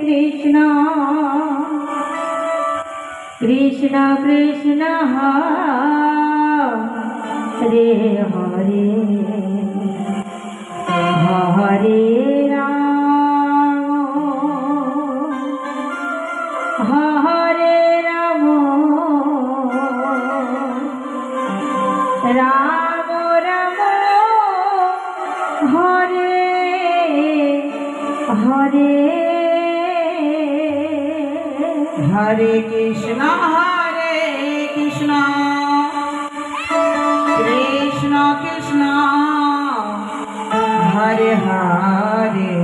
Krishna Krishna Krishna Hare Hare Hare Ram Hare Ram Ram Ram Hare Hare Hare Krishna Krishna Krishna Hare Hare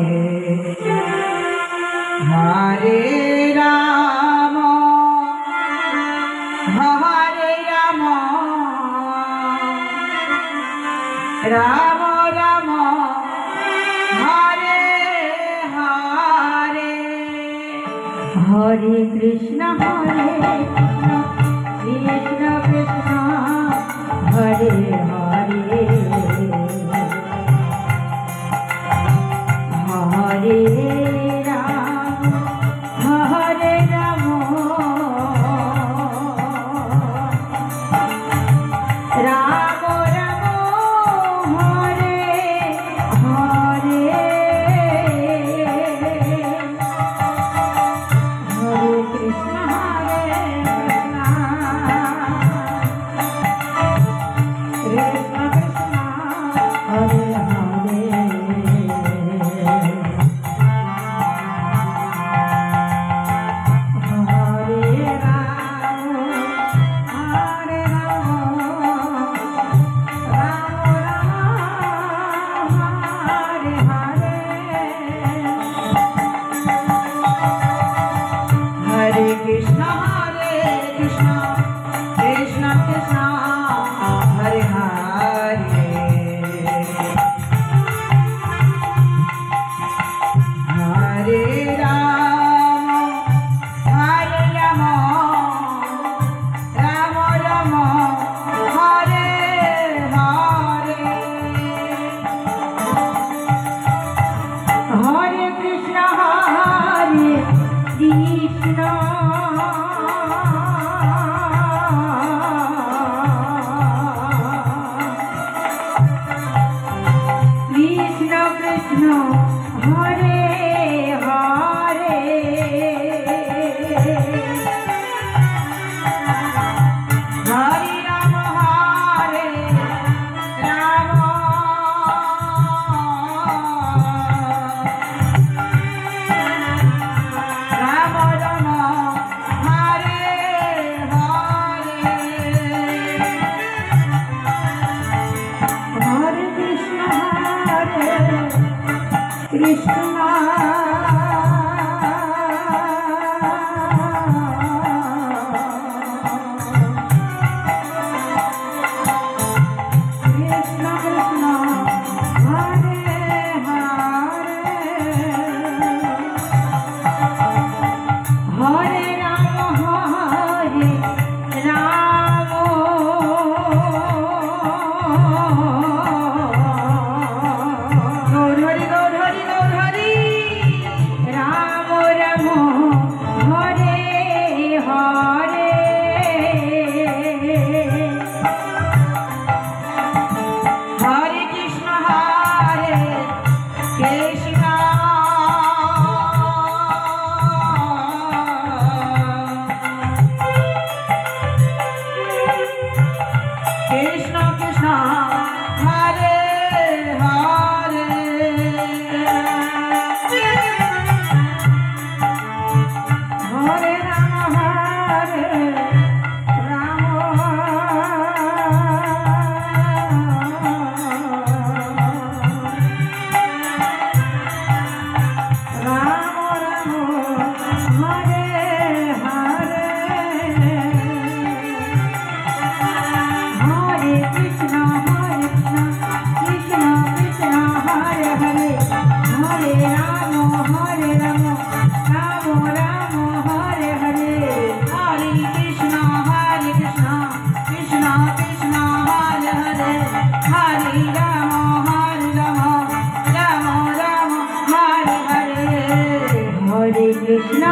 Hare Ram Ram Ram Hare Hare Hare Krishna Krishna Krishna Hare Hare Hare Ram Hare Ram Ram Ram Hare Hare Hare Krishna Krishna Krishna Hare Hare Hare Ram Hare Ram Ram Hare Hare Hare Krishna Krishna Krishna Hare Hare Hare Ram Ram Ram Hare Hare Hare Krishna Krishna Krishna Krishna Hare Hare Hare Ram Ram Ram Ram Hare Hare Hare Krishna Krishna Krishna Krishna Hare Hare Hare Ram Gaur Hari Gaur Hari Gaur Hari Ram Ram Hare Hare Hare Krishna Krishna Krishna Krishna Hare Hare Hare Ram Hare Hare Krishna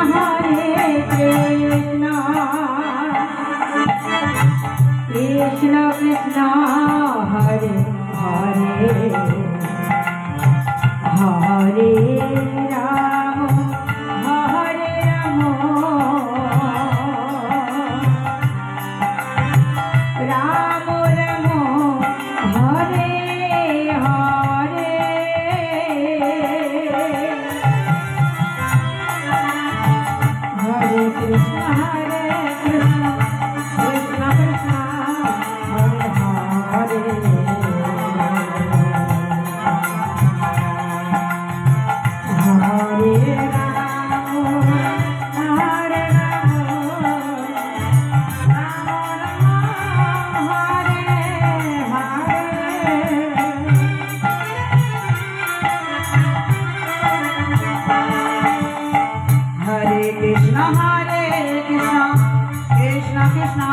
Krishna Krishna Hare Hare Hare Rama Hare Rama Rama Rama Hare Hare Hare Krishna Krishna Krishna Hare Hare Hare Krishna Krishna Krishna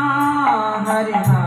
Hare Hare